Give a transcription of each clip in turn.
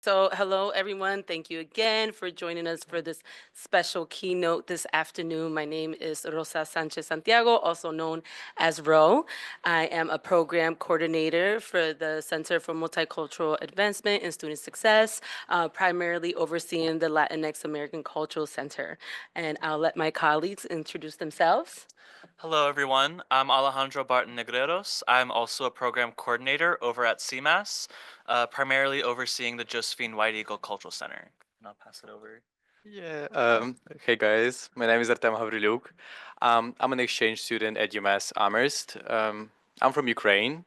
So, hello everyone. Thank you again for joining us for this special keynote this afternoon. My name is Rosa Sanchez Santiago, also known as Ro. I am a program coordinator for the Center for Multicultural Advancement and Student Success, primarily overseeing the Latinx American Cultural Center. And I'll let my colleagues introduce themselves. Hello, everyone. I'm Alejandro Barton Negreros. I'm also a program coordinator over at CMAS, primarily overseeing the Josephine White Eagle Cultural Center. And I'll pass it over. Yeah. Hey guys, my name is Artem Havriluk. I'm an exchange student at UMass Amherst. I'm from Ukraine,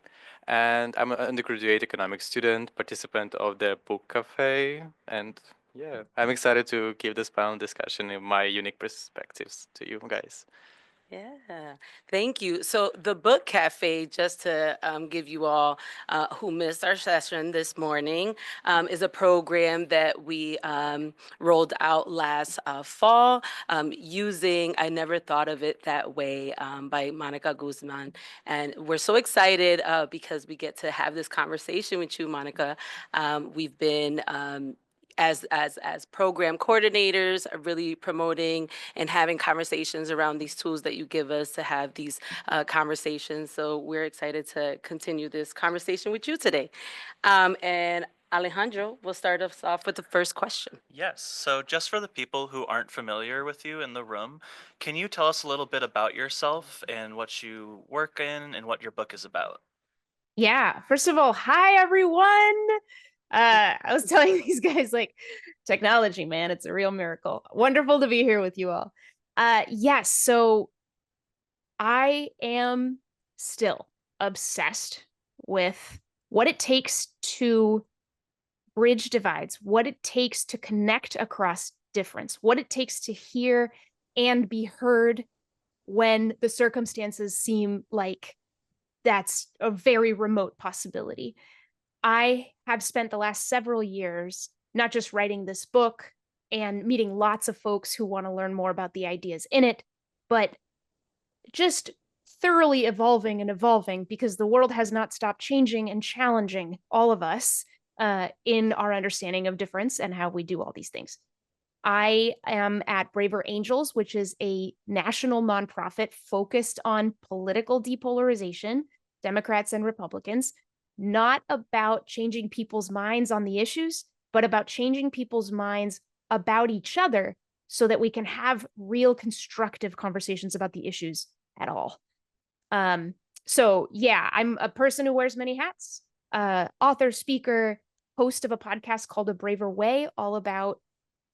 and I'm an undergraduate economics student, participant of the book cafe, and yeah, I'm excited to give this panel discussion in my unique perspectives to you guys. Yeah, thank you. So the Book Cafe, just to give you all who missed our session this morning, is a program that we rolled out last fall using I Never Thought of It That Way by Monica Guzmán. And we're so excited because we get to have this conversation with you, Monica. We've been as program coordinators, really promoting and having conversations around these tools that you give us to have these conversations. So we're excited to continue this conversation with you today. And Alejandro will start us off with the first question. Yes, so just for the people who aren't familiar with you in the room, can you tell us a little bit about yourself and what you work in and what your book is about? Yeah. First of all, hi everyone. I was telling these guys like technology, man, it's a real miracle. Wonderful to be here with you all. Yes, so I am still obsessed with what it takes to bridge divides, what it takes to connect across difference, what it takes to hear and be heard when the circumstances seem like that's a very remote possibility. I have spent the last several years not just writing this book and meeting lots of folks who want to learn more about the ideas in it, but just thoroughly evolving because the world has not stopped changing and challenging all of us in our understanding of difference and how we do all these things. I am at Braver Angels, which is a national nonprofit focused on political depolarization, Democrats and Republicans, not about changing people's minds on the issues, but about changing people's minds about each other so that we can have real constructive conversations about the issues at all. So yeah, I'm a person who wears many hats, author, speaker, host of a podcast called A Braver Way, all about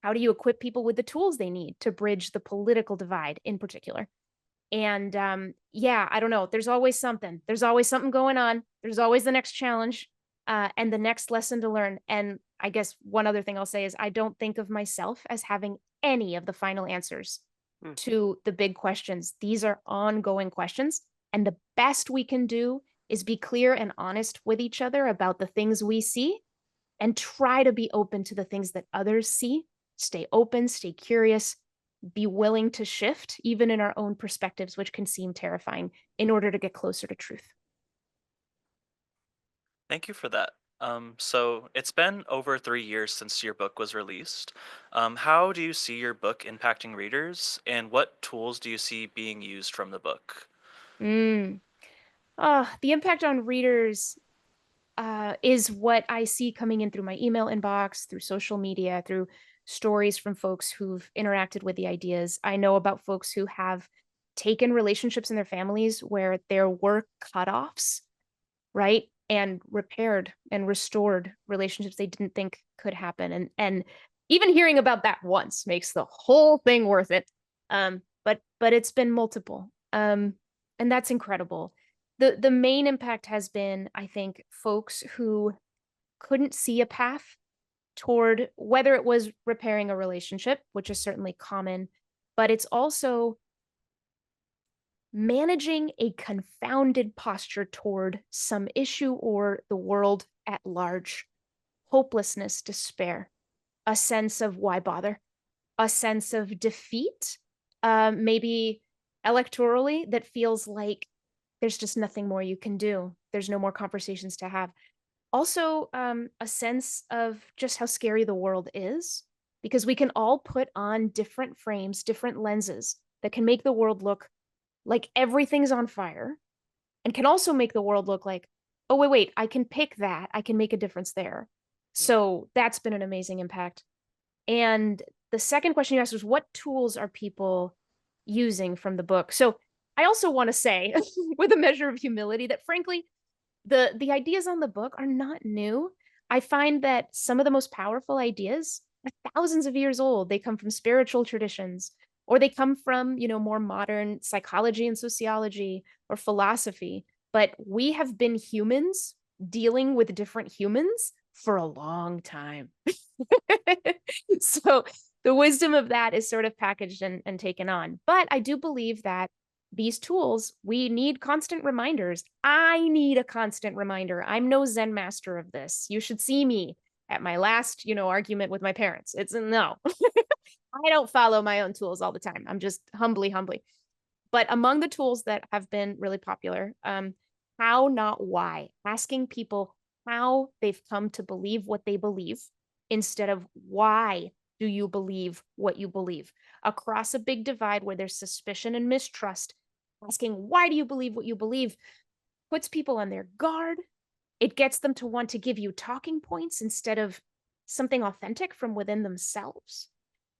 how do you equip people with the tools they need to bridge the political divide in particular. And yeah, I don't know. There's always something. There's always something going on. There's always the next challenge and the next lesson to learn. And I guess one other thing I'll say is I don't think of myself as having any of the final answers Mm. to the big questions. These are ongoing questions. And the best we can do is be clear and honest with each other about the things we see and try to be open to the things that others see. Stay open, stay curious, be willing to shift, even in our own perspectives, which can seem terrifying, in order to get closer to truth. Thank you for that. So it's been over 3 years since your book was released. How do you see your book impacting readers, and what tools do you see being used from the book? Mm. The impact on readers is what I see coming in through my email inbox, through social media, through stories from folks who've interacted with the ideas. I know about folks who have taken relationships in their families where there were cutoffs, right? And repaired and restored relationships they didn't think could happen. And even hearing about that once makes the whole thing worth it. But it's been multiple. And that's incredible. The main impact has been, I think, folks who couldn't see a path toward whether it was repairing a relationship, which is certainly common, but it's also managing a confounded posture toward some issue or the world at large. Hopelessness, despair, a sense of why bother, a sense of defeat, maybe electorally, that feels like there's just nothing more you can do. There's no more conversations to have. Also, a sense of just how scary the world is, because we can all put on different frames, different lenses that can make the world look like everything's on fire, and can also make the world look like, oh, wait, I can pick that. I can make a difference there. So that's been an amazing impact. And the second question you asked was, what tools are people using from the book? So I also want to say, with a measure of humility, that frankly, the ideas on the book are not new. I find that some of the most powerful ideas are thousands of years old. They come from spiritual traditions, or they come from, more modern psychology and sociology or philosophy. But we have been humans dealing with different humans for a long time. So the wisdom of that is sort of packaged and taken on. But I do believe that these tools, we need constant reminders. I need a constant reminder. I'm no Zen master of this. You should see me at my last, argument with my parents. It's a no. I don't follow my own tools all the time. I'm just humbly. But among the tools that have been really popular, how, not why, asking people how they've come to believe what they believe instead of why do you believe what you believe. Across a big divide where there's suspicion and mistrust, asking why do you believe what you believe puts people on their guard. It gets them to want to give you talking points instead of something authentic from within themselves.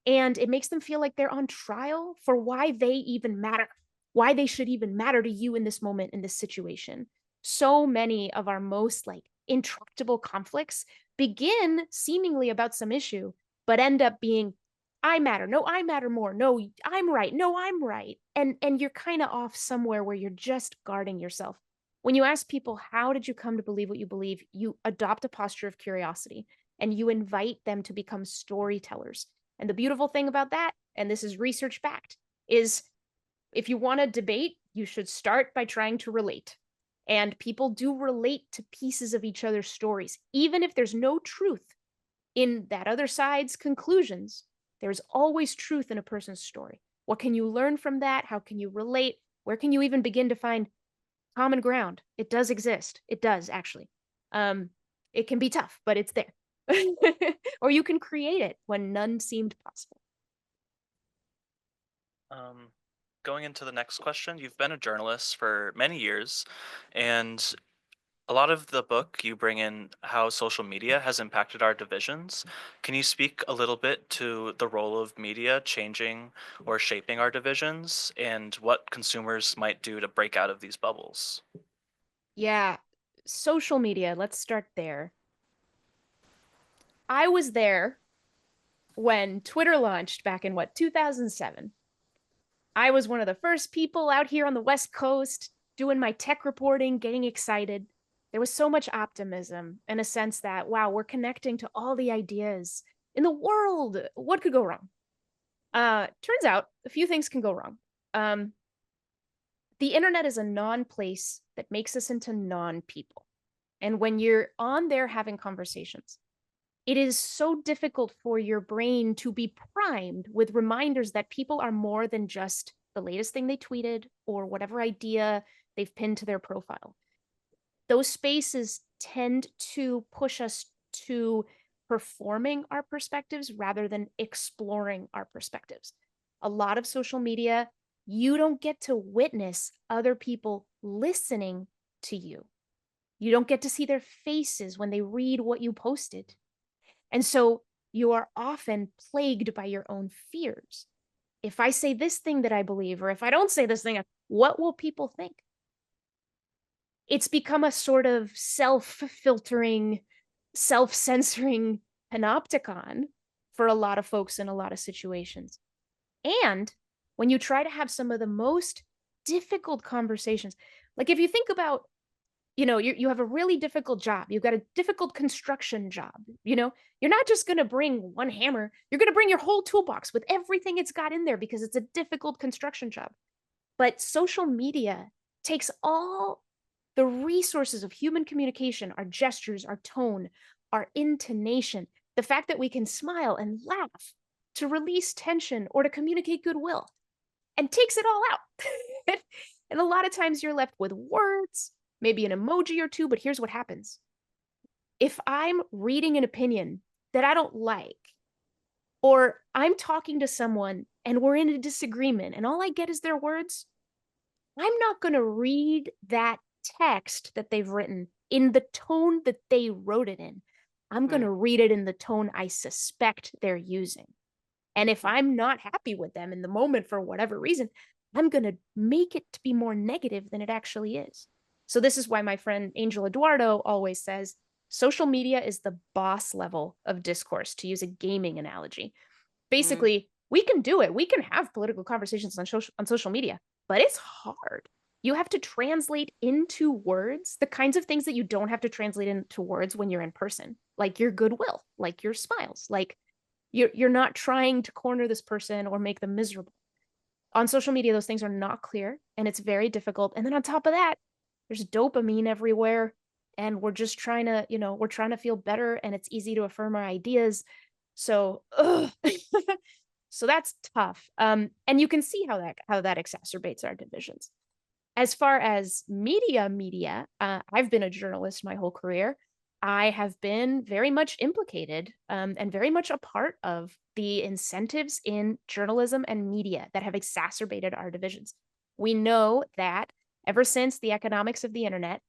And it makes them feel like they're on trial for why they even matter, why they should even matter to you in this moment, in this situation. So many of our most intractable conflicts begin seemingly about some issue, but end up being, I matter. No, I matter more. No, I'm right. No, I'm right. And you're kind of off somewhere where you're just guarding yourself. When you ask people, how did you come to believe what you believe? You adopt a posture of curiosity and you invite them to become storytellers. And the beautiful thing about that, and this is research backed, is if you want to debate, you should start by trying to relate. And people do relate to pieces of each other's stories. Even if there's no truth in that other side's conclusions, there's always truth in a person's story. What can you learn from that? How can you relate? Where can you even begin to find common ground? It does exist. It does, actually. It can be tough, but it's there. Or you can create it when none seemed possible. Going into the next question, you've been a journalist for many years, and a lot of the book you bring in how social media has impacted our divisions. Can you speak a little bit to the role of media changing or shaping our divisions and what consumers might do to break out of these bubbles? Yeah, social media, let's start there. I was there when Twitter launched back in 2007. I was one of the first people out here on the West Coast doing my tech reporting, getting excited. There was so much optimism and a sense that, wow, we're connecting to all the ideas in the world. What could go wrong? Turns out a few things can go wrong. The internet is a non-place that makes us into non-people. And when you're on there having conversations, it is so difficult for your brain to be primed with reminders that people are more than just the latest thing they tweeted or whatever idea they've pinned to their profile. Those spaces tend to push us to performing our perspectives rather than exploring our perspectives. A lot of social media, you don't get to witness other people listening to you. You don't get to see their faces when they read what you posted. And so you are often plagued by your own fears. If I say this thing that I believe, or if I don't say this thing, what will people think? It's become a sort of self-filtering, self-censoring panopticon for a lot of folks in a lot of situations. And when you try to have some of the most difficult conversations, like if you think about, you have a really difficult job. You've got a difficult construction job. You're not just going to bring one hammer. You're going to bring your whole toolbox with everything it's got in there because it's a difficult construction job. But social media takes all the resources of human communication, our gestures, our tone, our intonation, the fact that we can smile and laugh to release tension or to communicate goodwill, and takes it all out. And a lot of times you're left with words, maybe an emoji or two, but here's what happens. if I'm reading an opinion that I don't like, or I'm talking to someone and we're in a disagreement and all I get is their words, I'm not going to read that text that they've written in the tone that they wrote it in. I'm going to read it in the tone I suspect they're using. And if I'm not happy with them in the moment for whatever reason, I'm going to make it to be more negative than it actually is. So this is why my friend Angel Eduardo always says social media is the boss level of discourse, to use a gaming analogy. Basically, we can do it. We can have political conversations on social media, but it's hard. You have to translate into words the kinds of things that you don't have to translate into words when you're in person, like your goodwill, like your smiles, like you're not trying to corner this person or make them miserable. On social media, those things are not clear and it's very difficult. And then on top of that, there's dopamine everywhere. And we're just trying to, we're trying to feel better and it's easy to affirm our ideas. So, so that's tough. And you can see how that exacerbates our divisions. As far as media, I've been a journalist my whole career. I have been very much implicated and very much a part of the incentives in journalism and media that have exacerbated our divisions. We know that ever since the economics of the internet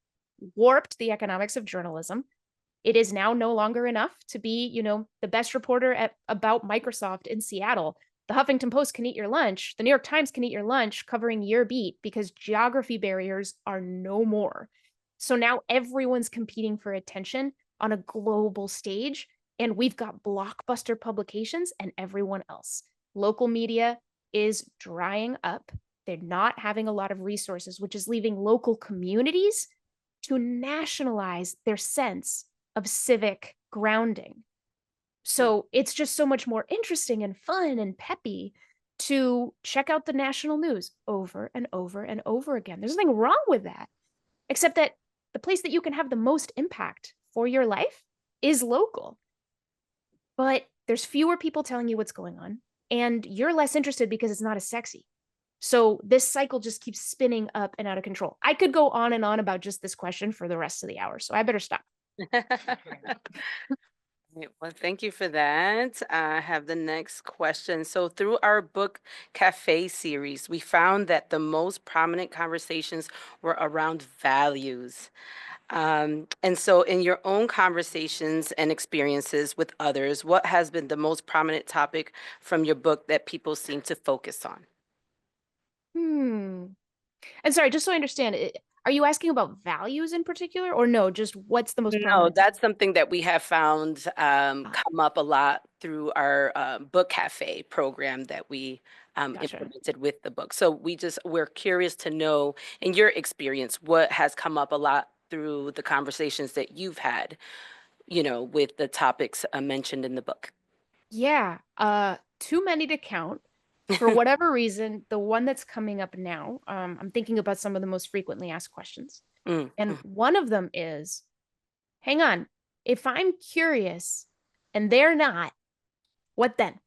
warped the economics of journalism, it is now no longer enough to be, the best reporter about Microsoft in Seattle. The Huffington Post can eat your lunch. The New York Times can eat your lunch covering your beat because geography barriers are no more. So now everyone's competing for attention on a global stage, and we've got blockbuster publications and everyone else. Local media is drying up. They're not having a lot of resources, which is leaving local communities to nationalize their sense of civic grounding. So it's just so much more interesting and fun and peppy to check out the national news over and over and over again. There's nothing wrong with that, except that the place that you can have the most impact for your life is local. But there's fewer people telling you what's going on, and you're less interested because it's not as sexy. So this cycle just keeps spinning up and out of control. I could go on and on about just this question for the rest of the hour, so I better stop. Well, thank you for that. I have the next question. So, through our book cafe series, we found that the most prominent conversations were around values. And so, in your own conversations and experiences with others, what has been the most prominent topic from your book that people seem to focus on? And sorry, just so I understand, are you asking about values in particular, or no, just what's the most No, prominent? that's something that we have found come up a lot through our book cafe program that we Gotcha. implemented with the book. So we're curious to know, in your experience, what has come up a lot through the conversations that you've had, with the topics mentioned in the book. Yeah, too many to count. For whatever reason, the one that's coming up now, I'm thinking about some of the most frequently asked questions. And one of them is, hang on, if I'm curious and they're not, what then?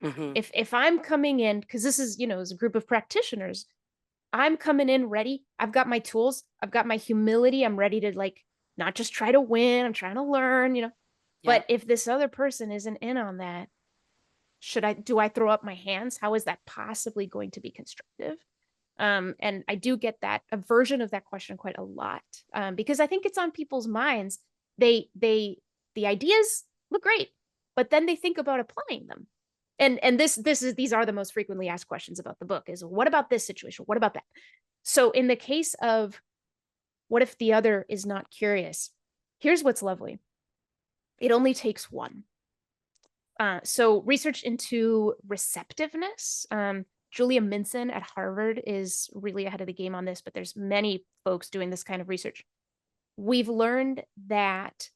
If I'm coming in, because this is, as a group of practitioners, I'm coming in ready. I've got my tools. I've got my humility. I'm ready to not just try to win. I'm trying to learn, Yeah. But if this other person isn't in on that, do I throw up my hands? How is that possibly going to be constructive? And I do get a version of that question quite a lot, because I think it's on people's minds. The ideas look great, but then they think about applying them. And these are the most frequently asked questions about the book is, what about this situation? What about that? So in the case of what if the other is not curious? Here's what's lovely. It only takes one. So research into receptiveness. Julia Minson at Harvard is really ahead of the game on this, but there's many folks doing this kind of research. We've learned that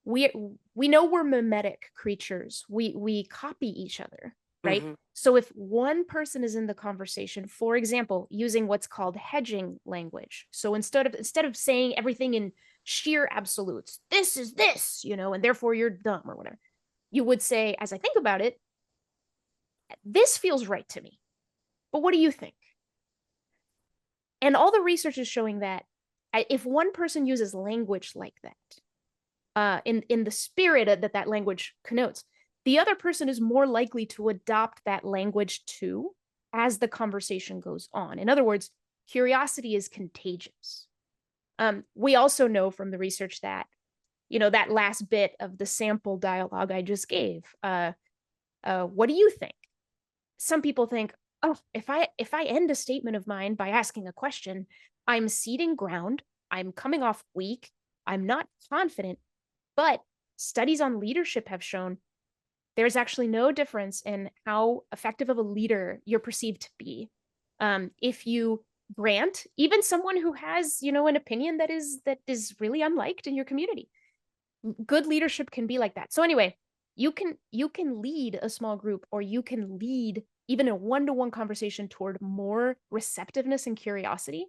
we know we're mimetic creatures. We copy each other, right? So if one person is in the conversation, for example, using what's called hedging language. So instead of saying everything in sheer absolutes, this is this, and therefore you're dumb or whatever, you would say, as I think about it, this feels right to me. But what do you think? And all the research is showing that if one person uses language like that, in the spirit that language connotes, the other person is more likely to adopt that language too as the conversation goes on. In other words, curiosity is contagious. We also know from the research that, that last bit of the sample dialogue I just gave, what do you think? Some people think, oh, if I end a statement of mine by asking a question, I'm ceding ground, I'm coming off weak, I'm not confident. But studies on leadership have shown there's actually no difference in how effective of a leader you're perceived to be. If you grant even someone who has, an opinion that is really unliked in your community, good leadership can be like that. So anyway, you can lead a small group, or you can lead even a one-to-one conversation toward more receptiveness and curiosity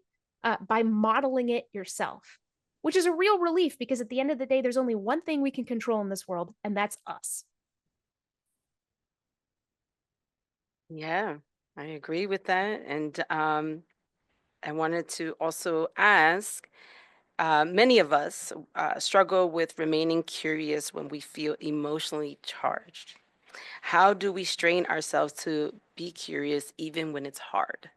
by modeling it yourself, which is a real relief, because at the end of the day, there's only one thing we can control in this world, and that's us. Yeah, I agree with that. And I wanted to also ask, many of us struggle with remaining curious when we feel emotionally charged. How do we strain ourselves to be curious even when it's hard?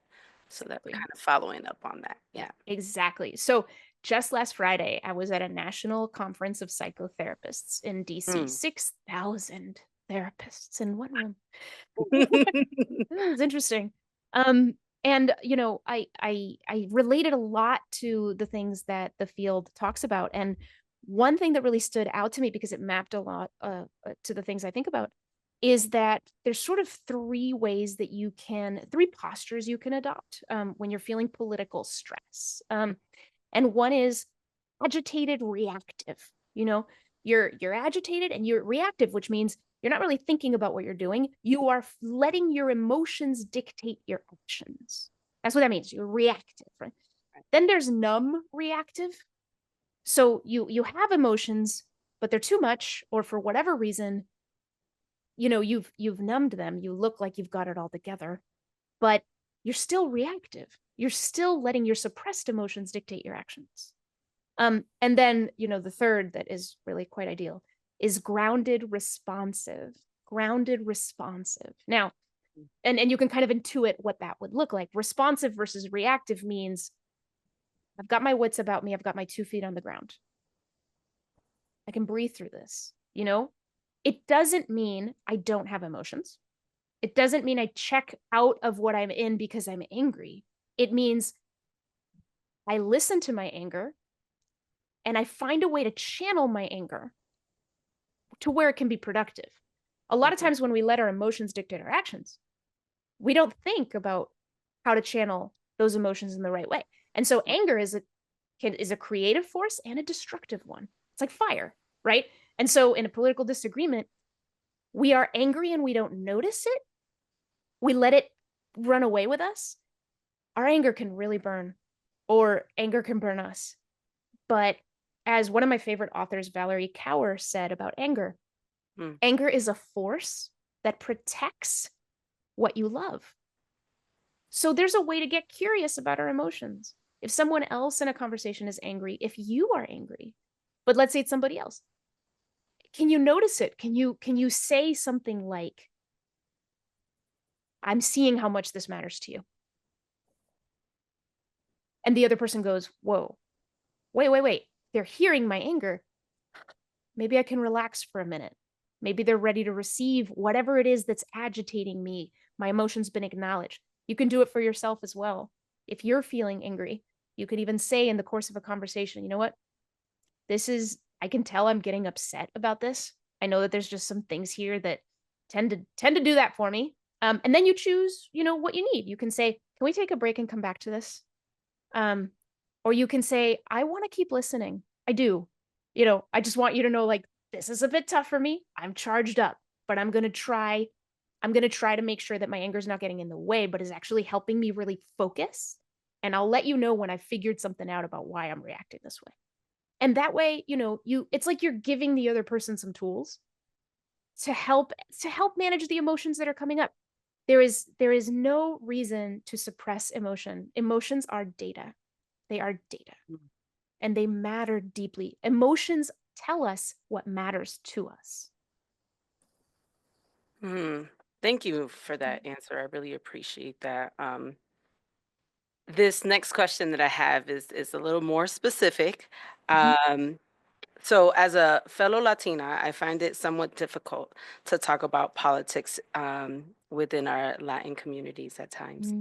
So that's Exactly. kind of following up on that. Yeah. Exactly. So just last Friday, I was at a national conference of psychotherapists in DC. Mm. 6,000 therapists in one room. It was interesting. And I related a lot to the things that the field talks about. And one thing that really stood out to me, because it mapped a lot to the things I think about, is that there's sort of three postures you can adopt when you're feeling political stress. And one is agitated reactive. You're agitated and you're reactive, which means you're not really thinking about what you're doing. You are letting your emotions dictate your actions. That's what that means. You're reactive, right? Then there's numb reactive. So you have emotions, but they're too much, or for whatever reason, you've numbed them. You look like you've got it all together, but you're still reactive. You're still letting your suppressed emotions dictate your actions. And then, the third that is really quite ideal is grounded responsive. Grounded responsive. Now, and you can kind of intuit what that would look like. Responsive versus reactive means I've got my wits about me. I've got my 2 feet on the ground. I can breathe through this. It doesn't mean I don't have emotions. It doesn't mean I check out of what I'm in because I'm angry. It means I listen to my anger and I find a way to channel my anger to where it can be productive. A lot of times when we let our emotions dictate our actions, we don't think about how to channel those emotions in the right way. And so anger is a creative force and a destructive one. It's like fire, right? And so in a political disagreement, we are angry and we don't notice it. We let it run away with us. Our anger can really burn, or anger can burn us. But as one of my favorite authors, Valerie Kaur, said about anger, anger is a force that protects what you love. So there's a way to get curious about our emotions. If someone else in a conversation is angry, if you are angry, but let's say it's somebody else, can you notice it? Can you say something like, I'm seeing how much this matters to you. And the other person goes, whoa, wait. They're hearing my anger. Maybe I can relax for a minute. Maybe they're ready to receive whatever it is that's agitating me. My emotion's been acknowledged. You can do it for yourself as well. If you're feeling angry, you could even say in the course of a conversation, you know what? I can tell I'm getting upset about this. I know that there's just some things here that tend to do that for me. And then you choose, what you need. You can say, can we take a break and come back to this? Or you can say, I want to keep listening. I do. I just want you to know, like, this is a bit tough for me. I'm charged up, but I'm going to try to make sure that my anger is not getting in the way, but is actually helping me really focus. And I'll let you know when I figured something out about why I'm reacting this way. And that way, it's like you're giving the other person some tools to help manage the emotions that are coming up. There is no reason to suppress emotion. Emotions are data. They are data. And they matter deeply. Emotions tell us what matters to us. Thank you for that answer. I really appreciate that. This next question that I have is a little more specific. Um, so, as a fellow Latina, I find it somewhat difficult to talk about politics within our Latin communities at times,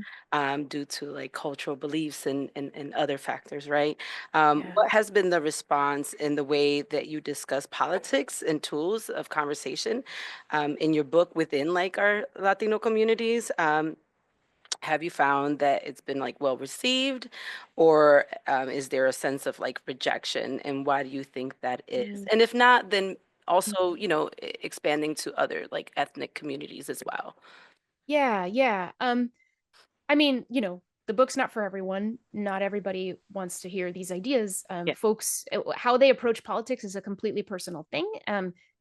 due to like cultural beliefs and other factors, right? Yeah. What has been the response in the way that you discuss politics and tools of conversation in your book within like our Latino communities? Have you found that it's been like well received, or is there a sense of like rejection, and why do you think that is? And if not, then also, expanding to other like ethnic communities as well. Yeah. I mean, the book's not for everyone. Not everybody wants to hear these ideas. Yeah. Folks, how they approach politics is a completely personal thing.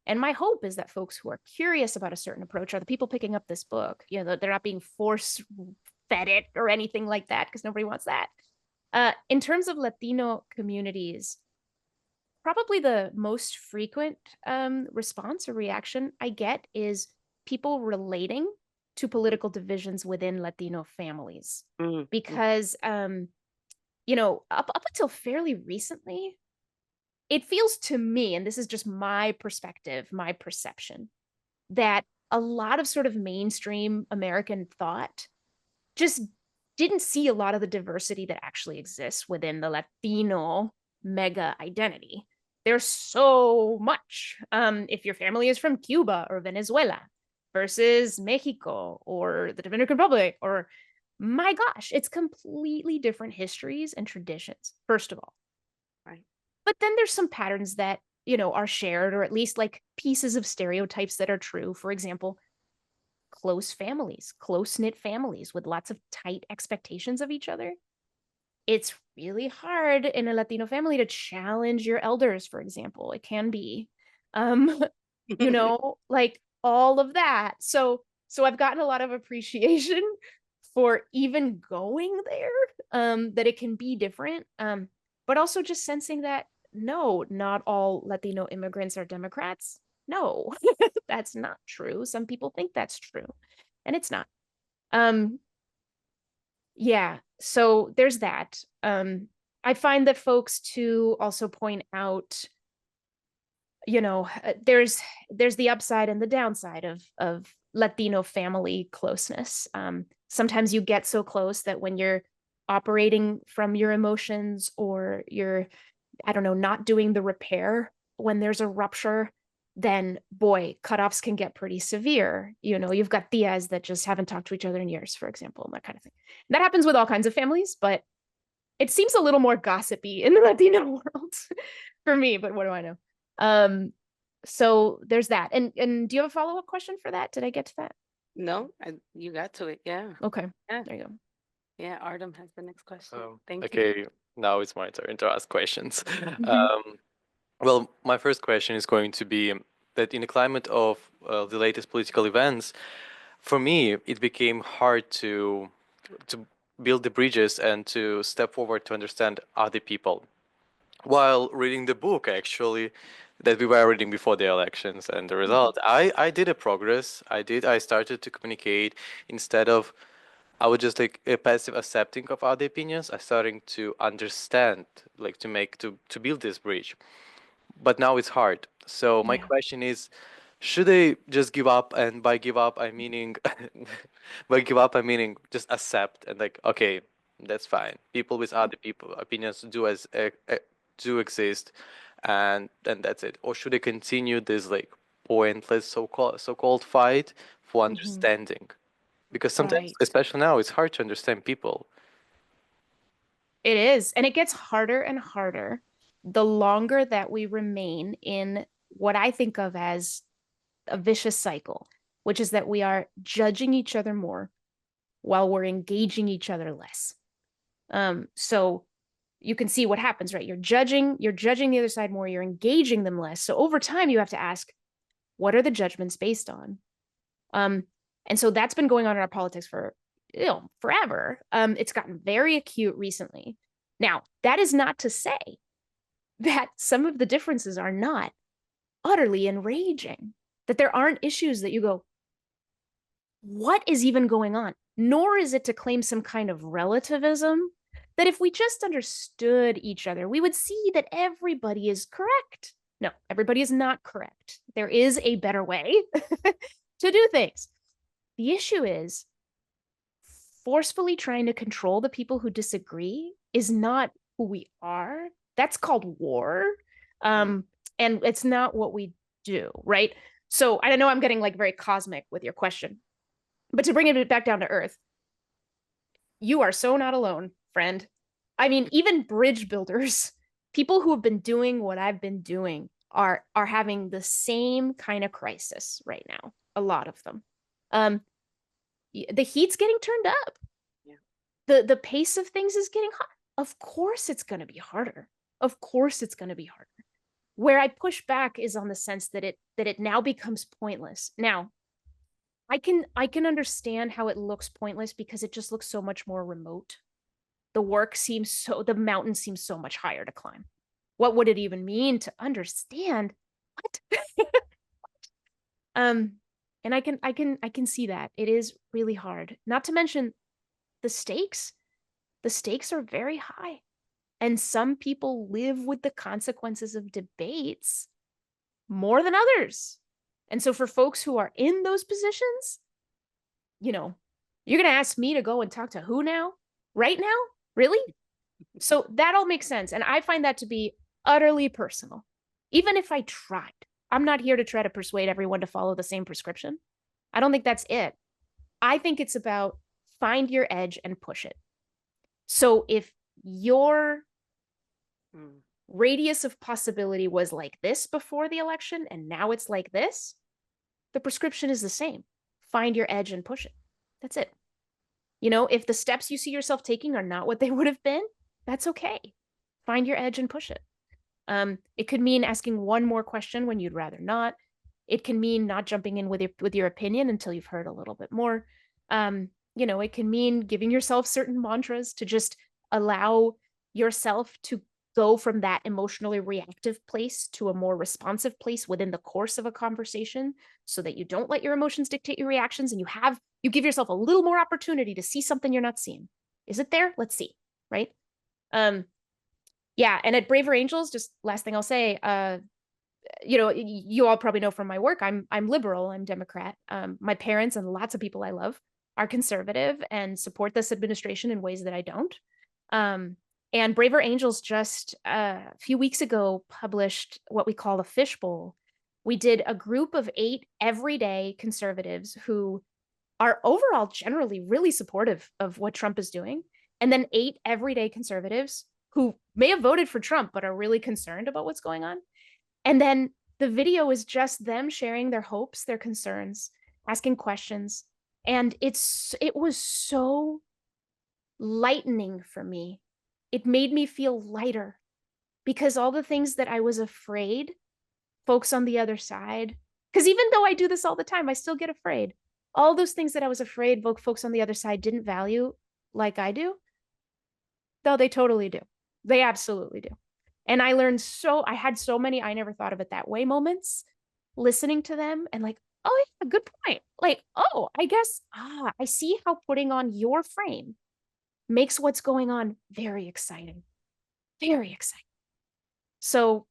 And my hope is that folks who are curious about a certain approach are the people picking up this book. They're not being force fed it or anything like that, because nobody wants that. In terms of Latino communities, probably the most frequent response or reaction I get is people relating to political divisions within Latino families. Because, up until fairly recently, it feels to me, and this is just my perspective, my perception, that a lot of sort of mainstream American thought just didn't see a lot of the diversity that actually exists within the Latino mega identity. There's so much. If your family is from Cuba or Venezuela versus Mexico or the Dominican Republic, or my gosh, it's completely different histories and traditions, first of all. Right. But then there's some patterns that, are shared, or at least like pieces of stereotypes that are true. For example, close families, close-knit families with lots of tight expectations of each other. It's really hard in a Latino family to challenge your elders, for example. It can be, like all of that. So I've gotten a lot of appreciation for even going there, that it can be different. But also just sensing that, no, not all Latino immigrants are Democrats. No, that's not true. Some people think that's true, and it's not. Yeah, so there's that. I find that folks to also point out, there's the upside and the downside of Latino family closeness. Sometimes you get so close that when you're operating from your emotions, or you're, I don't know, not doing the repair when there's a rupture, then boy, cutoffs can get pretty severe. You've got tias that just haven't talked to each other in years, for example, and that kind of thing. And that happens with all kinds of families, but it seems a little more gossipy in the Latino world for me, but what do I know? So there's that. And do you have a follow-up question for that? Did I get to that? No, you got to it. Yeah. Okay. Yeah. There you go. Yeah. Artem has the next question. Thank you. Okay, now it's my turn to ask questions. Well, my first question is going to be that in the climate of the latest political events, for me, it became hard to build the bridges and to step forward to understand other people. While reading the book, actually, that we were reading before the elections and the result, I did a progress. I started to communicate instead of I was just like a passive accepting of other opinions. I starting to understand, like to build this bridge. But now it's hard. So my Yeah. question is, should I just give up? And by give up, I meaning, by give up, I meaning just accept and like, okay, that's fine. People with other people opinions do exist, and that's it. Or should I continue this like pointless so-called fight for understanding? Because sometimes, Right. especially now, it's hard to understand people. It is. And it gets harder and harder the longer that we remain in what I think of as a vicious cycle, which is that we are judging each other more while we're engaging each other less. So you can see what happens, right? You're judging the other side more, you're engaging them less. So over time, you have to ask, what are the judgments based on? And so that's been going on in our politics for forever. It's gotten very acute recently. Now, that is not to say that some of the differences are not utterly enraging, that there aren't issues that you go, what is even going on? Nor is it to claim some kind of relativism, that if we just understood each other, we would see that everybody is correct. No, everybody is not correct. There is a better way to do things. The issue is forcefully trying to control the people who disagree is not who we are. That's called war. And it's not what we do, right? So I know I'm getting like very cosmic with your question, but to bring it back down to earth, you are so not alone, friend. I mean, even bridge builders, people who have been doing what I've been doing are having the same kind of crisis right now. A lot of them. The heat's getting turned up. Yeah. The pace of things is getting hot. Of course it's going to be harder. Of course it's going to be harder. Where I push back is on the sense that it now becomes pointless. Now, I can understand how it looks pointless because it just looks so much more remote. The mountain seems so much higher to climb. What would it even mean to understand? What? And I can see that. It is really hard. Not to mention the stakes. The stakes are very high. And some people live with the consequences of debates more than others. And so for folks who are in those positions, you're going to ask me to go and talk to who now? Right now? Really? So that all makes sense. And I find that to be utterly personal. Even if I tried, I'm not here to try to persuade everyone to follow the same prescription. I don't think that's it. I think it's about find your edge and push it. So if your radius of possibility was like this before the election and now it's like this, the prescription is the same. Find your edge and push it. That's it. If the steps you see yourself taking are not what they would have been, that's okay. Find your edge and push it. It could mean asking one more question when you'd rather not. It can mean not jumping in with your opinion until you've heard a little bit more. It can mean giving yourself certain mantras to just allow yourself to go from that emotionally reactive place to a more responsive place within the course of a conversation, so that you don't let your emotions dictate your reactions and you give yourself a little more opportunity to see something you're not seeing. Is it there? Let's see, right? Yeah, and at Braver Angels, just last thing I'll say, you all probably know from my work, I'm liberal, I'm Democrat. My parents and lots of people I love are conservative and support this administration in ways that I don't. And Braver Angels just a few weeks ago published what we call a fishbowl. We did a group of 8 everyday conservatives who are overall generally really supportive of what Trump is doing, and then 8 everyday conservatives who may have voted for Trump but are really concerned about what's going on. And then the video is just them sharing their hopes, their concerns, asking questions. And it was so lightening for me. It made me feel lighter, because all the things that I was afraid folks on the other side, because even though I do this all the time, I still get afraid. All those things that I was afraid folks on the other side didn't value like I do, though they totally do. They absolutely do. And I had so many I never thought of it that way moments listening to them, and like, oh yeah, good point. Like, oh, I guess, I see how putting on your frame makes what's going on very exciting. Very exciting. So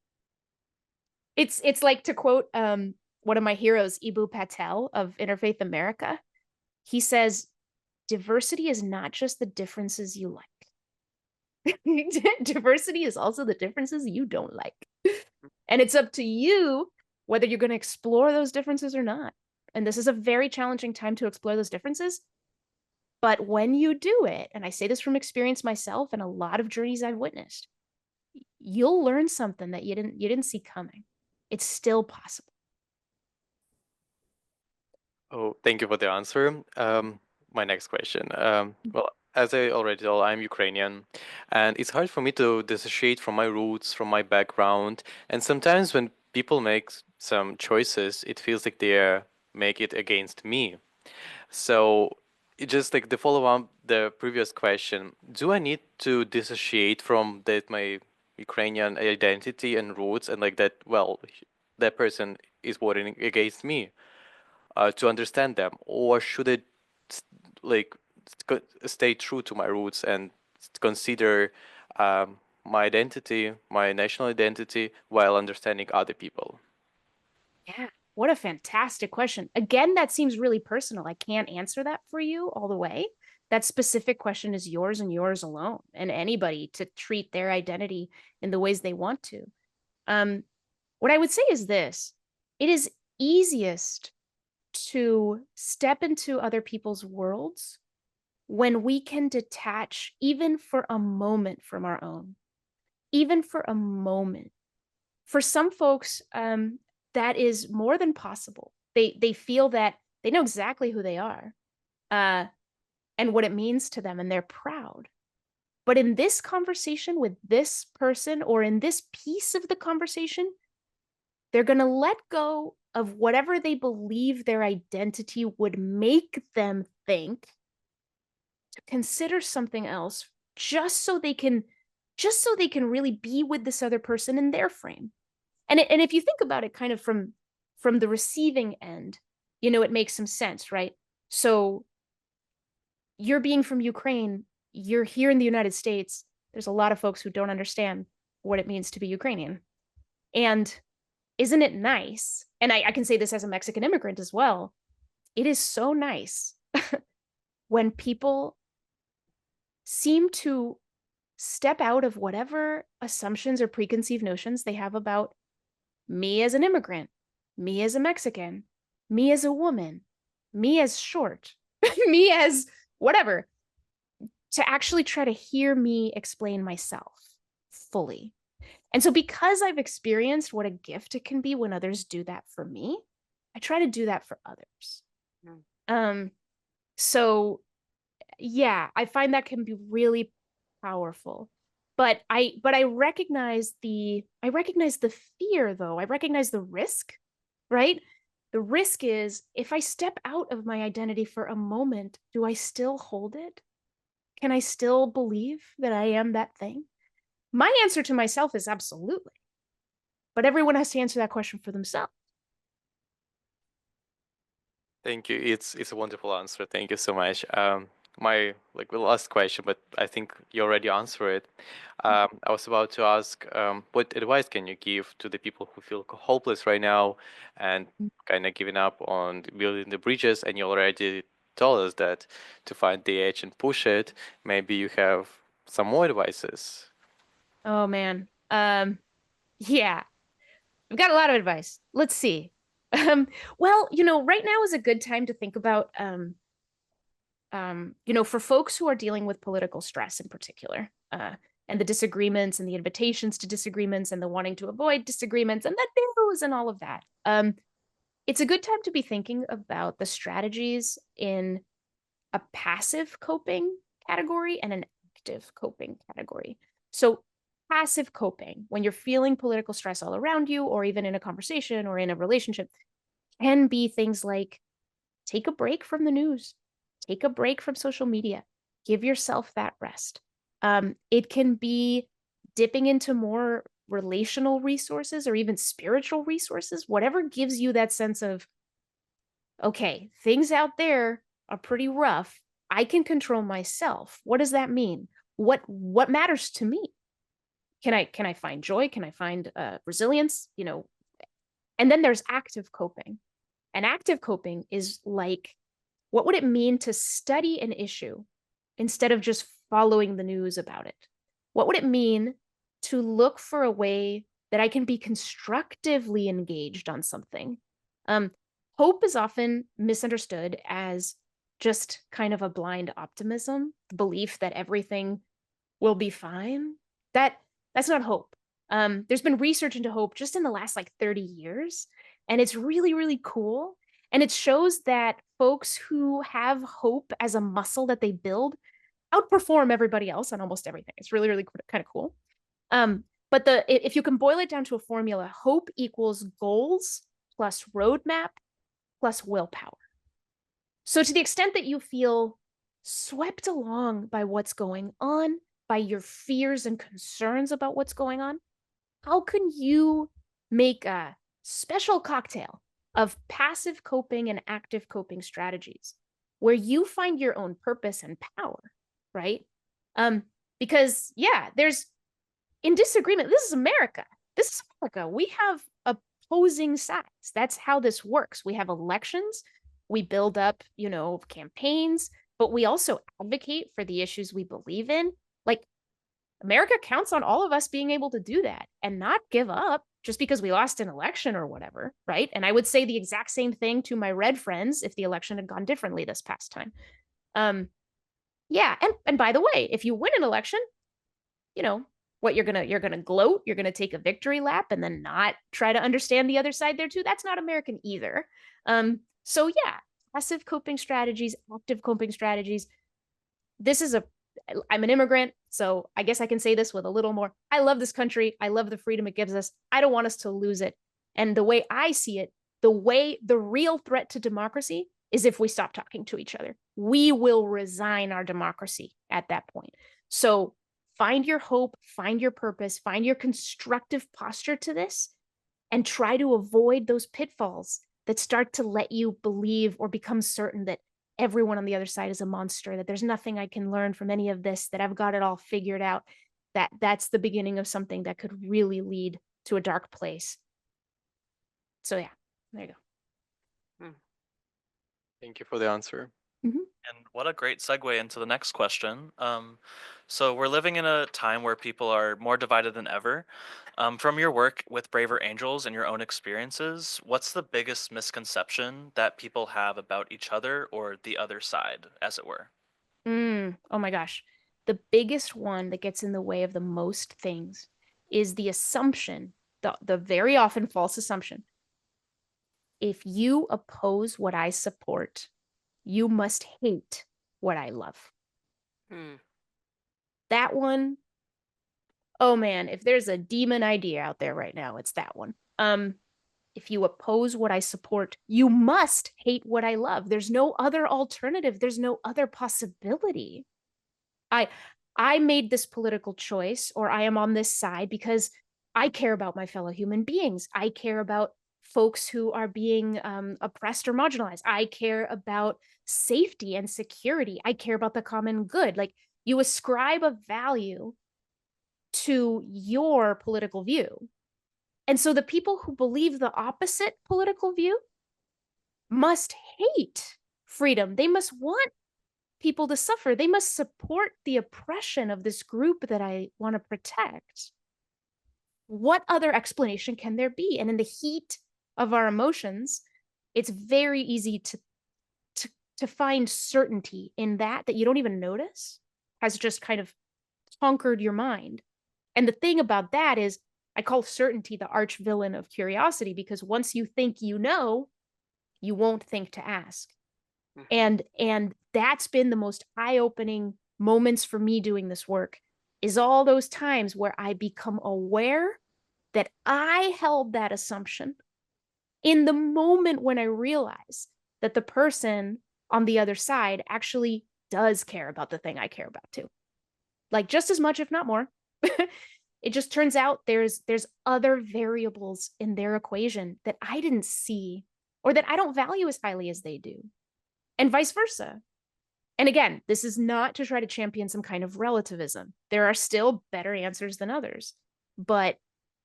it's like, to quote one of my heroes, Ibu Patel of Interfaith America. He says, diversity is not just the differences you like. Diversity is also the differences you don't like. And it's up to you whether you're going to explore those differences or not. And this is a very challenging time to explore those differences. But when you do it, and I say this from experience myself and a lot of journeys I've witnessed, you'll learn something that you didn't see coming. It's still possible. Oh, thank you for the answer. My next question. Well, as I already told, I'm Ukrainian, and it's hard for me to dissociate from my roots, from my background. And sometimes when people make some choices, it feels like they make it against me. So, just like the follow up the previous question, do I need to dissociate from that my Ukrainian identity and roots, and like that, well, that person is voting against me, to understand them, or should I like stay true to my roots and consider my identity, my national identity, while understanding other people? Yeah, what a fantastic question. Again, that seems really personal. I can't answer that for you all the way. That specific question is yours and yours alone, and anybody to treat their identity in the ways they want to. What I would say is this: it is easiest to step into other people's worlds when we can detach even for a moment from our own, even for a moment. For some folks, that is more than possible. They feel that they know exactly who they are, and what it means to them, and they're proud. But in this conversation with this person, or in this piece of the conversation, they're going to let go of whatever they believe their identity would make them think, to consider something else, just so they can really be with this other person in their frame. And if you think about it kind of from the receiving end, it makes some sense, right? So you're being from Ukraine, you're here in the United States. There's a lot of folks who don't understand what it means to be Ukrainian. And isn't it nice? And I can say this as a Mexican immigrant as well. It is so nice when people seem to step out of whatever assumptions or preconceived notions they have about me as an immigrant, me as a Mexican, me as a woman, me as short, me as whatever, to actually try to hear me explain myself fully. And so, because I've experienced what a gift it can be when others do that for me, I try to do that for others. So yeah, I find that can be really powerful. But I recognize the fear, though. I recognize the risk, right? The risk is, if I step out of my identity for a moment, do I still hold it? Can I still believe that I am that thing? My answer to myself is absolutely. But everyone has to answer that question for themselves. Thank you. It's a wonderful answer. Thank you so much. My the last question, but I think you already answered it. I was about to ask, what advice can you give to the people who feel hopeless right now and kind of giving up on building the bridges? And you already told us that to find the edge and push it. Maybe you have some more advices. Oh man. Yeah. I've got a lot of advice. Let's see. Well, right now is a good time to think about for folks who are dealing with political stress in particular, and the disagreements and the invitations to disagreements and the wanting to avoid disagreements and the news and all of that. It's a good time to be thinking about the strategies in a passive coping category and an active coping category. So passive coping, when you're feeling political stress all around you, or even in a conversation or in a relationship, can be things like take a break from the news, take a break from social media, give yourself that rest. It can be dipping into more relational resources or even spiritual resources, whatever gives you that sense of, okay, things out there are pretty rough. I can control myself. What does that mean? What matters to me? Can I find joy? Can I find resilience? And then there's active coping. And active coping is like, what would it mean to study an issue instead of just following the news about it? What would it mean to look for a way that I can be constructively engaged on something? Hope is often misunderstood as just kind of a blind optimism, the belief that everything will be fine. That's not hope. There's been research into hope just in the last 30 years, and it's really, really cool. And it shows that folks who have hope as a muscle that they build outperform everybody else on almost everything. It's really, really kind of cool. But if you can boil it down to a formula, hope equals goals plus roadmap plus willpower. So to the extent that you feel swept along by what's going on, by your fears and concerns about what's going on, how can you make a special cocktail of passive coping and active coping strategies where you find your own purpose and power, right? Because yeah, there's in disagreement. This is America. This is America. We have opposing sides. That's how this works. We have elections. We build up, campaigns, but we also advocate for the issues we believe in. Like, America counts on all of us being able to do that and not give up just because we lost an election or whatever, right? And I would say the exact same thing to my red friends if the election had gone differently this past time. Yeah, and by the way, if you win an election, what you're gonna gloat, you're gonna take a victory lap and then not try to understand the other side there too. That's not American either. So yeah, passive coping strategies, active coping strategies. I'm an immigrant, so I guess I can say this with a little more. I love this country. I love the freedom it gives us. I don't want us to lose it. And the way I see it, the real threat to democracy is if we stop talking to each other. We will resign our democracy at that point. So find your hope, find your purpose, find your constructive posture to this, and try to avoid those pitfalls that start to let you believe or become certain that everyone on the other side is a monster, that there's nothing I can learn from any of this, that I've got it all figured out. That's the beginning of something that could really lead to a dark place. So yeah, there you go. Thank you for the answer. And what a great segue into the next question. So we're living in a time where people are more divided than ever. From your work with Braver Angels and your own experiences, what's the biggest misconception that people have about each other or the other side, as it were? Oh my gosh. The biggest one that gets in the way of the most things is the assumption, the very often false assumption. If you oppose what I support, you must hate what I love. That one, oh man, if there's a demon idea out there right now, it's that one. If you oppose what I support, you must hate what I love. There's no other alternative. There's no other possibility. I made this political choice, or I am on this side because I care about my fellow human beings. I care about folks who are being oppressed or marginalized. I care about safety and security. I care about the common good. Like, you ascribe a value to your political view. And so the people who believe the opposite political view must hate freedom. They must want people to suffer. They must support the oppression of this group that I want to protect. What other explanation can there be? And in the heat of our emotions, it's very easy to find certainty in that you don't even notice has just kind of conquered your mind. And the thing about that is, I call certainty the arch villain of curiosity, because once you think you know, you won't think to ask. And that's been the most eye-opening moments for me doing this work, is all those times where I become aware that I held that assumption in the moment when I realize that the person on the other side actually does care about the thing I care about too. Like, just as much, if not more. It just turns out there's other variables in their equation that I didn't see, or that I don't value as highly as they do, and vice versa. And again, this is not to try to champion some kind of relativism. There are still better answers than others. But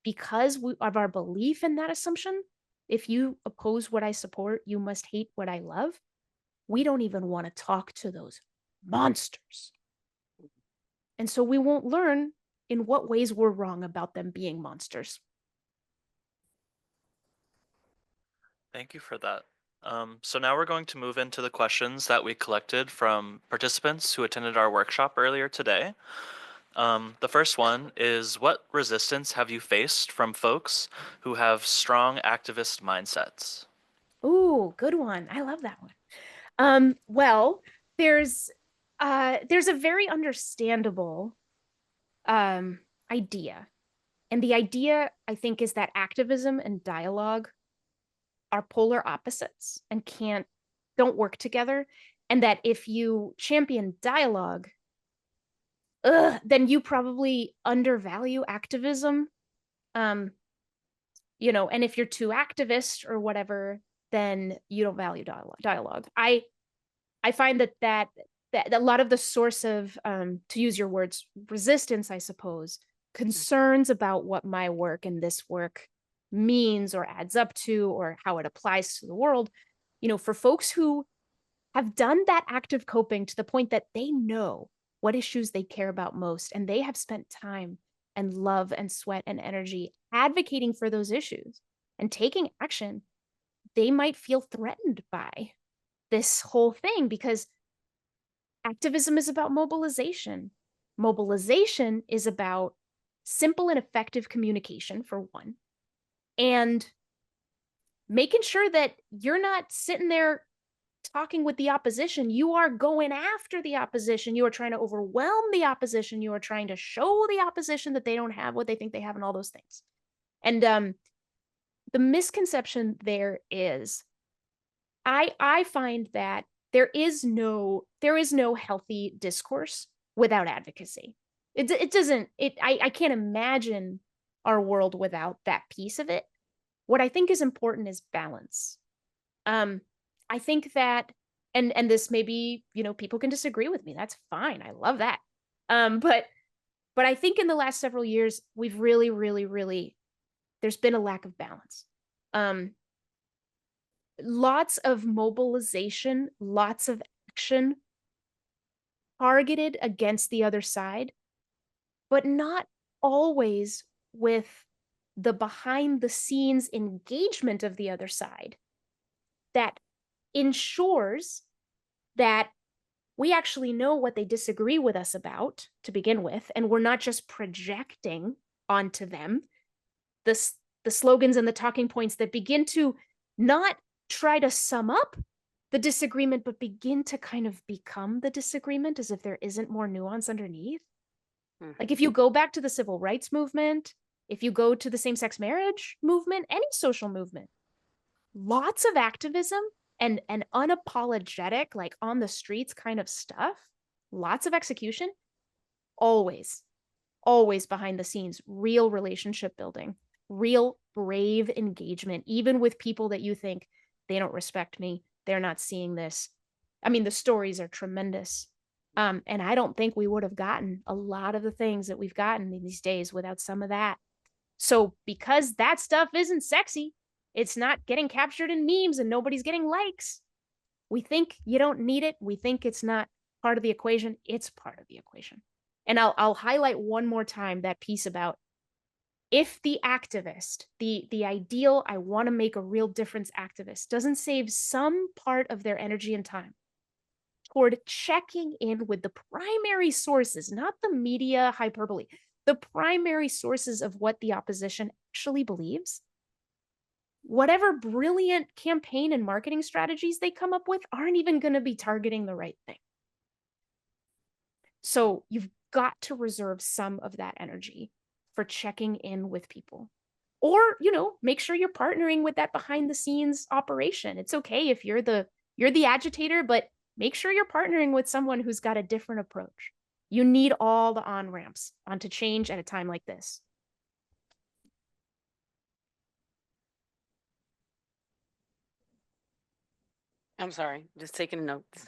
because of our belief in that assumption, if you oppose what I support, you must hate what I love, we don't even want to talk to those monsters. And so we won't learn in what ways we're wrong about them being monsters. Thank you for that. So now we're going to move into the questions that we collected from participants who attended our workshop earlier today. The first one is, what resistance have you faced from folks who have strong activist mindsets? Ooh, good one. I love that one. Well, there's a very understandable idea. And the idea, I think, is that activism and dialogue are polar opposites and don't work together. And that if you champion dialogue, then you probably undervalue activism. You know, and if you're too activist or whatever, then you don't value dialogue. I find that a lot of the source of, to use your words, resistance, I suppose, concerns about what my work and this work means or adds up to or how it applies to the world, you know, for folks who have done that active coping to the point that they know what issues they care about most, and they have spent time and love and sweat and energy advocating for those issues and taking action, they might feel threatened by this whole thing because activism is about mobilization. Mobilization is about simple and effective communication, for one, and making sure that you're not sitting there talking with the opposition. You are going after the opposition. You are trying to overwhelm the opposition. You are trying to show the opposition that they don't have what they think they have and all those things. And the misconception there is, I find that there is no healthy discourse without advocacy. It doesn't, I can't imagine our world without that piece of it. What I think is important is balance. I think that, and this maybe, you know, people can disagree with me. That's fine. I love that. But I think in the last several years, we've really, there's been a lack of balance. Lots of mobilization, lots of action targeted against the other side, but not always with the behind the scenes engagement of the other side that ensures that we actually know what they disagree with us about to begin with, and we're not just projecting onto them the slogans and the talking points that begin to not try to sum up the disagreement, but begin to kind of become the disagreement as if there isn't more nuance underneath. Like if you go back to the civil rights movement, if you go to the same-sex marriage movement, any social movement, lots of activism and unapologetic, like on the streets kind of stuff, lots of execution, always behind the scenes, real relationship building, real brave engagement, even with people that you think they don't respect me, they're not seeing this. I mean, the stories are tremendous. And I don't think we would have gotten a lot of the things that we've gotten in these days without some of that. So because that stuff isn't sexy, it's not getting captured in memes and nobody's getting likes, we think you don't need it. We think it's not part of the equation. It's part of the equation. And I'll highlight one more time that piece about if the activist, the ideal, I want to make a real difference activist, doesn't save some part of their energy and time toward checking in with the primary sources, not the media hyperbole, the primary sources of what the opposition actually believes, whatever brilliant campaign and marketing strategies they come up with aren't even going to be targeting the right thing. So you've got to reserve some of that energy for checking in with people. Or, you know, make sure you're partnering with that behind the scenes operation. It's okay if you're the agitator, but make sure you're partnering with someone who's got a different approach. You need all the on-ramps onto change at a time like this. I'm sorry, just taking notes.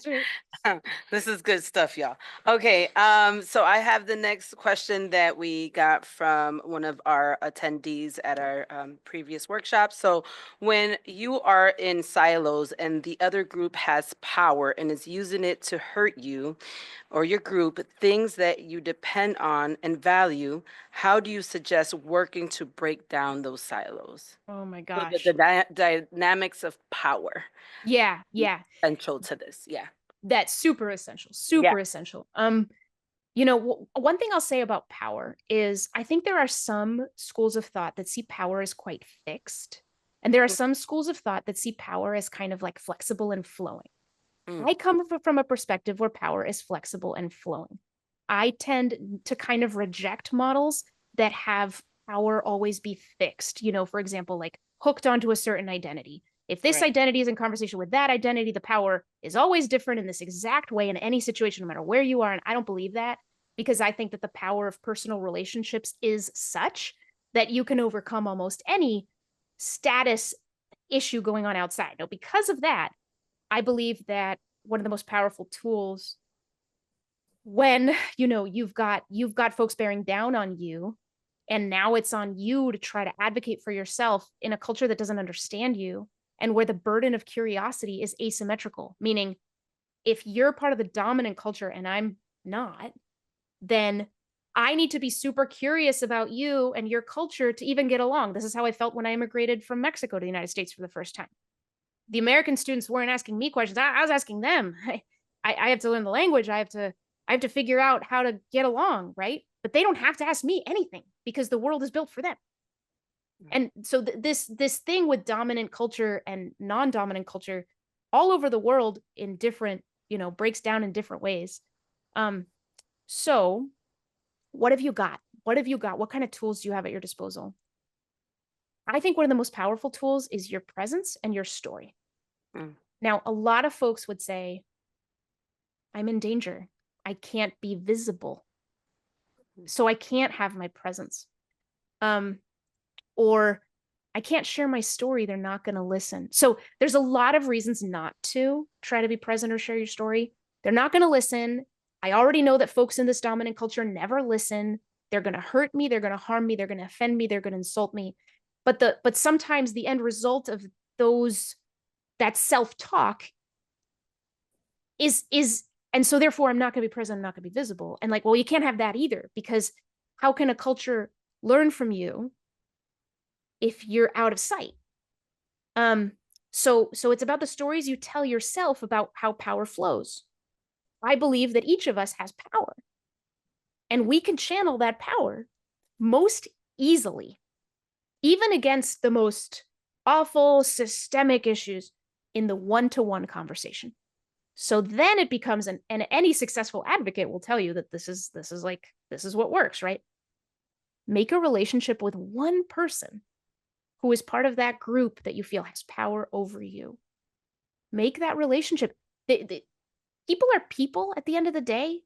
Sure. This is good stuff, y'all. Okay, so I have the next question that we got from one of our attendees at our previous workshop. So when you are in silos and the other group has power and is using it to hurt you or your group, things that you depend on and value, how do you suggest working to break down those silos? Oh my So gosh. the dynamics of power Yeah. central to this. Yeah. That's super essential. Essential. You know, one thing I'll say about power is I think there are some schools of thought that see power as quite fixed. And there are some schools of thought that see power as kind of like flexible and flowing. I come from a perspective where power is flexible and flowing. I tend to kind of reject models that have power always be fixed. You know, for example, like hooked onto a certain identity. If this Right. identity is in conversation with that identity, the power is always different in this exact way in any situation, no matter where you are. And I don't believe that, because I think that the power of personal relationships is such that you can overcome almost any status issue going on outside. Now, because of that, I believe that one of the most powerful tools when, you've got folks bearing down on you, and now it's on you to try to advocate for yourself in a culture that doesn't understand you, and where the burden of curiosity is asymmetrical, meaning if you're part of the dominant culture and I'm not, then I need to be super curious about you and your culture to even get along. This is how I felt when I immigrated from Mexico to the United States for the first time. The American students weren't asking me questions. I was asking them. I have to learn the language. I have to figure out how to get along, right? But they don't have to ask me anything because the world is built for them. And so this thing with dominant culture and non-dominant culture all over the world in different, breaks down in different ways. So what have you got? What have you got? What kind of tools do you have at your disposal? I think one of the most powerful tools is your presence and your story. Mm. Now, a lot of folks would say, I'm in danger. I can't be visible. So I can't have my presence. Or I can't share my story. They're not going to listen. So there's a lot of reasons not to try to be present or share your story. They're not going to listen. I already know that folks in this dominant culture never listen. They're going to hurt me. They're going to harm me. They're going to offend me. They're going to insult me. But sometimes the end result of that self-talk is, and so therefore I'm not going to be present. I'm not going to be visible. And well, you can't have that either, because how can a culture learn from you if you're out of sight? So it's about the stories you tell yourself about how power flows. I believe that each of us has power, and we can channel that power most easily, even against the most awful systemic issues, in the one-to-one conversation. So then it becomes and any successful advocate will tell you that this is what works, right? Make a relationship with one person who is part of that group that you feel has power over you. Make that relationship. People are people at the end of the day.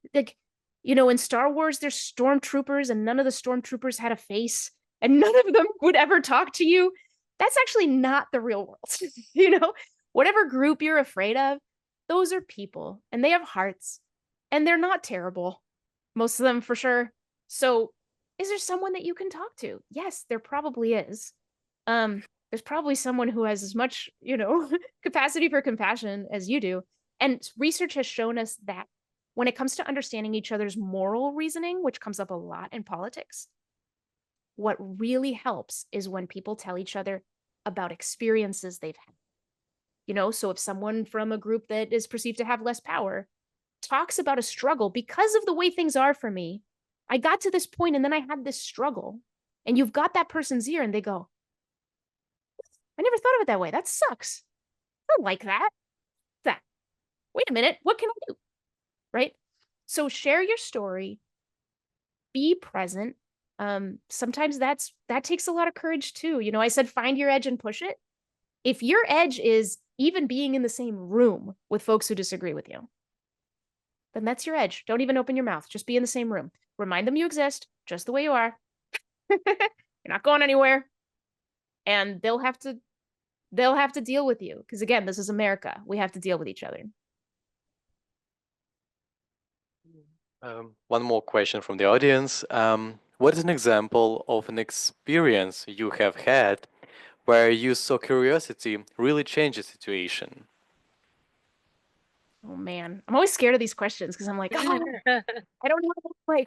In Star Wars, there's stormtroopers, and none of the stormtroopers had a face, and none of them would ever talk to you. That's actually not the real world. Whatever group you're afraid of, those are people, and they have hearts, and they're not terrible. Most of them, for sure. So is there someone that you can talk to? Yes, there probably is. There's probably someone who has as much, capacity for compassion as you do. And research has shown us that when it comes to understanding each other's moral reasoning, which comes up a lot in politics, what really helps is when people tell each other about experiences they've had. So if someone from a group that is perceived to have less power talks about a struggle, because of the way things are for me, I got to this point and then I had this struggle, and you've got that person's ear and they go, I never thought of it that way. That sucks. I don't like that. Wait a minute. What can I do? Right? So share your story. Be present. Sometimes that takes a lot of courage too. I said find your edge and push it. If your edge is even being in the same room with folks who disagree with you, then that's your edge. Don't even open your mouth. Just be in the same room. Remind them you exist just the way you are. You're not going anywhere. And they'll have to deal with you. Because again, this is America. We have to deal with each other. One more question from the audience. What is an example of an experience you have had where you saw curiosity really change a situation? Oh man, I'm always scared of these questions because I'm like, oh, I don't know, ready?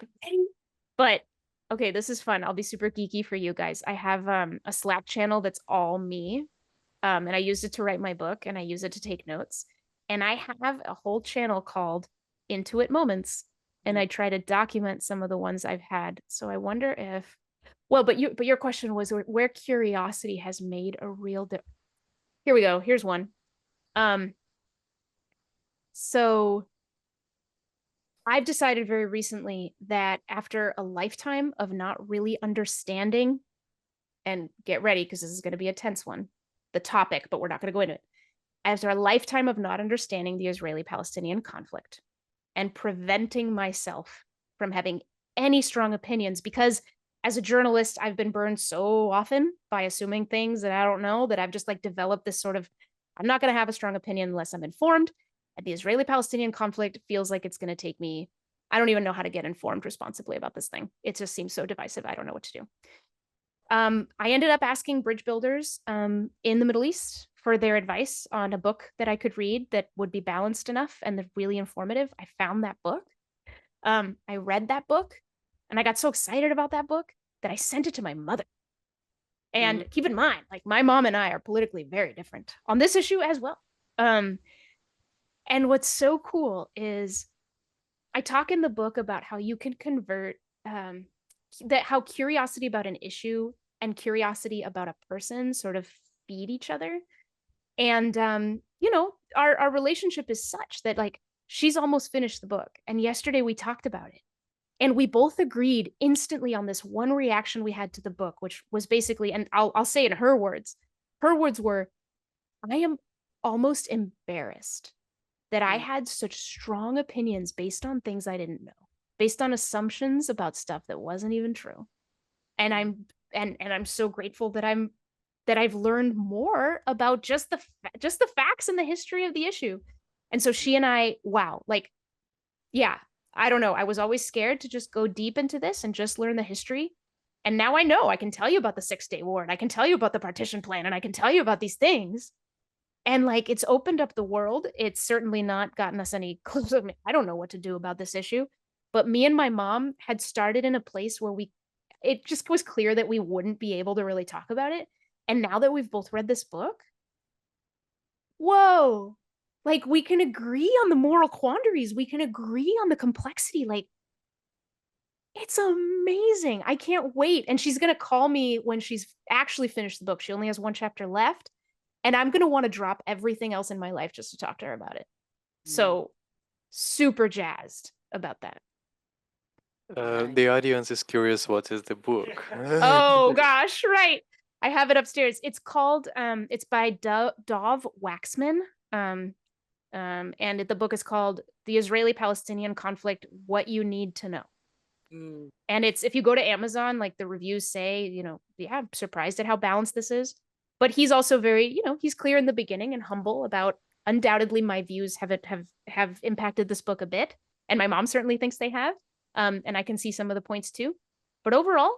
But okay, this is fun. I'll be super geeky for you guys. I have a Slack channel that's all me, and I used it to write my book, and I use it to take notes. And I have a whole channel called Intuit Moments, and I try to document some of the ones I've had. So I wonder if, well, but your question was where curiosity has made a real difference. Here we go. Here's one. So I've decided very recently that after a lifetime of not really understanding, and get ready because this is going to be a tense one, the topic, but we're not going to go into it. After a lifetime of not understanding the Israeli-Palestinian conflict and preventing myself from having any strong opinions, because as a journalist, I've been burned so often by assuming things that I don't know, that I've just like developed this sort of, I'm not going to have a strong opinion unless I'm informed. And the Israeli-Palestinian conflict feels like it's going to take me, I don't even know how to get informed responsibly about this thing. It just seems so divisive. I don't know what to do. I ended up asking bridge builders in the Middle East for their advice on a book that I could read that would be balanced enough and really informative. I found that book. I read that book, and I got so excited about that book that I sent it to my mother. And keep in mind, like, my mom and I are politically very different on this issue as well. And what's so cool is I talk in the book about how you can convert how curiosity about an issue and curiosity about a person sort of feed each other. And you know, our relationship is such that, like, she's almost finished the book, and yesterday we talked about it, and we both agreed instantly on this one reaction we had to the book, which was basically, and I'll say in her words were, I am almost embarrassed that I had such strong opinions based on things I didn't know, based on assumptions about stuff that wasn't even true. And I'm so grateful that I've learned more about just the facts and the history of the issue. And so she and I, wow, like, yeah, I don't know. I was always scared to just go deep into this and just learn the history. And now I know I can tell you about the 6-Day War, and I can tell you about the partition plan, and I can tell you about these things. And like, it's opened up the world. It's certainly not gotten us any closer. I don't know what to do about this issue, but me and my mom had started in a place where it just was clear that we wouldn't be able to really talk about it. And now that we've both read this book, whoa, like, we can agree on the moral quandaries. We can agree on the complexity. Like, it's amazing. I can't wait. And she's going to call me when she's actually finished the book. She only has one chapter left. And I'm going to want to drop everything else in my life just to talk to her about it. So super jazzed about that. The audience is curious, what is the book? Oh gosh, right. I have it upstairs. It's called, it's by Dov Waxman. And the book is called The Israeli-Palestinian Conflict, What You Need to Know. And it's, if you go to Amazon, like, the reviews say, you know, yeah, I'm surprised at how balanced this is. But he's also very, you know, he's clear in the beginning and humble about, undoubtedly my views have impacted this book a bit. And my mom certainly thinks they have. And I can see some of the points too. But overall,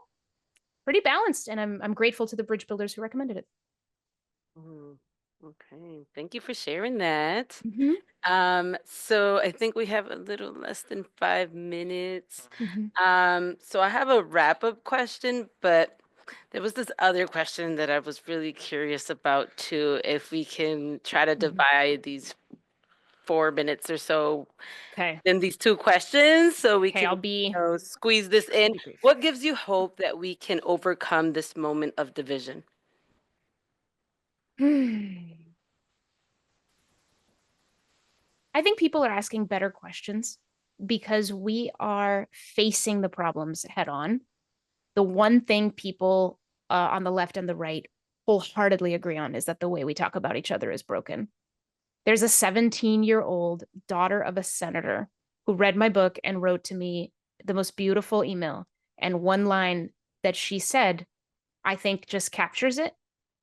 pretty balanced. And I'm grateful to the bridge builders who recommended it. Okay, thank you for sharing that. So I think we have a little less than 5 minutes. So I have a wrap-up question, but there was this other question that I was really curious about too, if we can try to divide these 4 minutes or so in these 2 questions, so we can, you know, squeeze this in. What gives you hope that we can overcome this moment of division? I think people are asking better questions because we are facing the problems head on. The one thing people on the left and the right wholeheartedly agree on is that the way we talk about each other is broken. There's a 17-year-old daughter of a senator who read my book and wrote to me the most beautiful email. And one line that she said, I think, just captures it,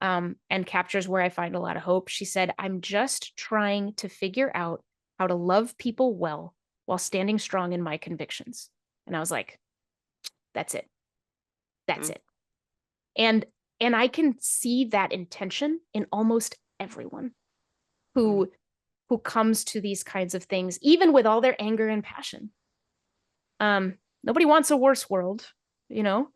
and captures where I find a lot of hope. She said, I'm just trying to figure out how to love people well while standing strong in my convictions. And I was like, that's it. That's it. And I can see that intention in almost everyone who comes to these kinds of things, even with all their anger and passion. Nobody wants a worse world, you know.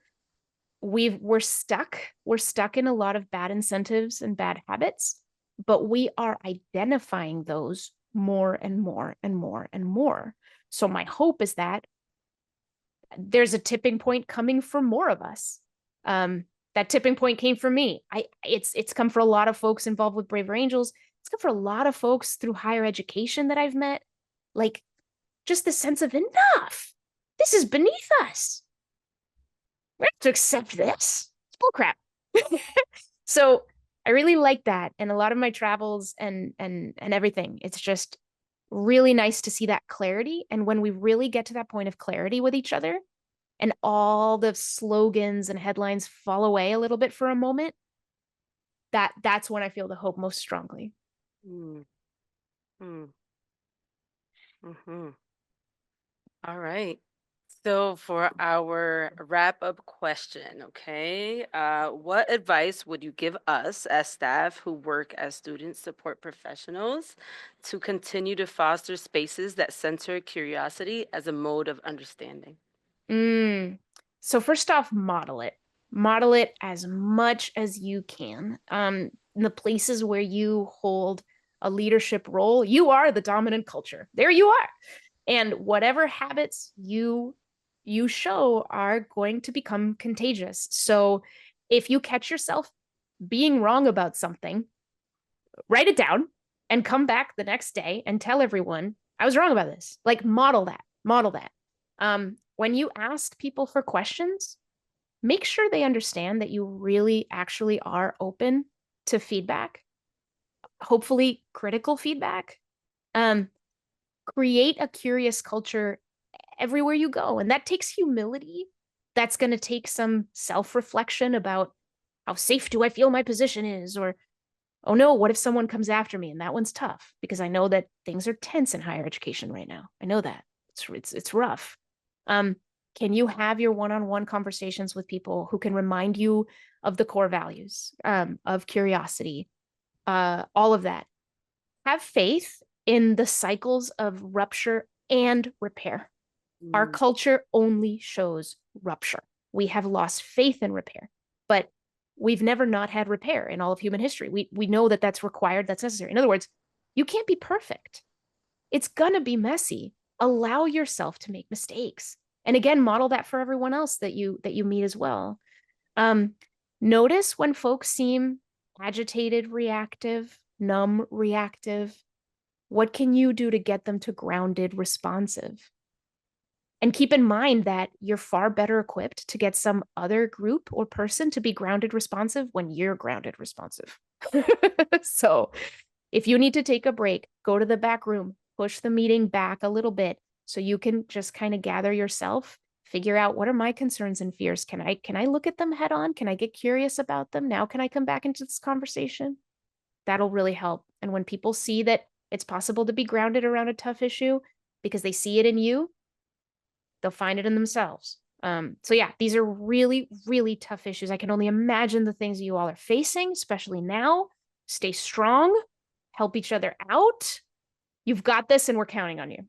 We're stuck in a lot of bad incentives and bad habits, but we are identifying those more and more and more and more. So my hope is that there's a tipping point coming for more of us. That tipping point came for me. It's come for a lot of folks involved with Braver Angels. It's come for a lot of folks through higher education that I've met. Like, just the sense of, enough. This is beneath us. We have to accept this. It's bullcrap. So I really like that. And a lot of my travels and everything, it's just really nice to see that clarity. And when we really get to that point of clarity with each other and all the slogans and headlines fall away a little bit for a moment, that's when I feel the hope most strongly. Mm. Mm. Mm-hmm. All right. So for our wrap-up question, okay, what advice would you give us as staff who work as student support professionals to continue to foster spaces that center curiosity as a mode of understanding? So first off, model it. Model it as much as you can. In the places where you hold a leadership role, you are the dominant culture. There you are. And whatever habits you show are going to become contagious. So if you catch yourself being wrong about something, write it down and come back the next day and tell everyone, I was wrong about this. Like model that. Model that. When you ask people for questions, make sure they understand that you really actually are open to feedback, hopefully critical feedback. Create a curious culture everywhere you go. And that takes humility. That's going to take some self-reflection about how safe do I feel my position is, or, oh no, what if someone comes after me? And that one's tough because I know that things are tense in higher education right now. I know that it's rough. Can you have your one-on-one conversations with people who can remind you of the core values, of curiosity, all of that? Have faith in the cycles of rupture and repair. Our culture only shows rupture. We have lost faith in repair, but we've never not had repair in all of human history. We know that that's required, that's necessary. In other words, you can't be perfect. It's gonna be messy. Allow yourself to make mistakes. And again, model that for everyone else that you meet as well. Notice when folks seem agitated, reactive, numb, reactive. What can you do to get them to grounded, responsive? And keep in mind that you're far better equipped to get some other group or person to be grounded, responsive when you're grounded, responsive. So if you need to take a break, go to the back room, push the meeting back a little bit so you can just kind of gather yourself, figure out what are my concerns and fears. Can I look at them head on? Can I get curious about them? Now, can I come back into this conversation? That'll really help. And when people see that it's possible to be grounded around a tough issue because they see it in you, they'll find it in themselves. So yeah, these are really, really tough issues. I can only imagine the things you all are facing, especially now. Stay strong, help each other out. You've got this, and we're counting on you.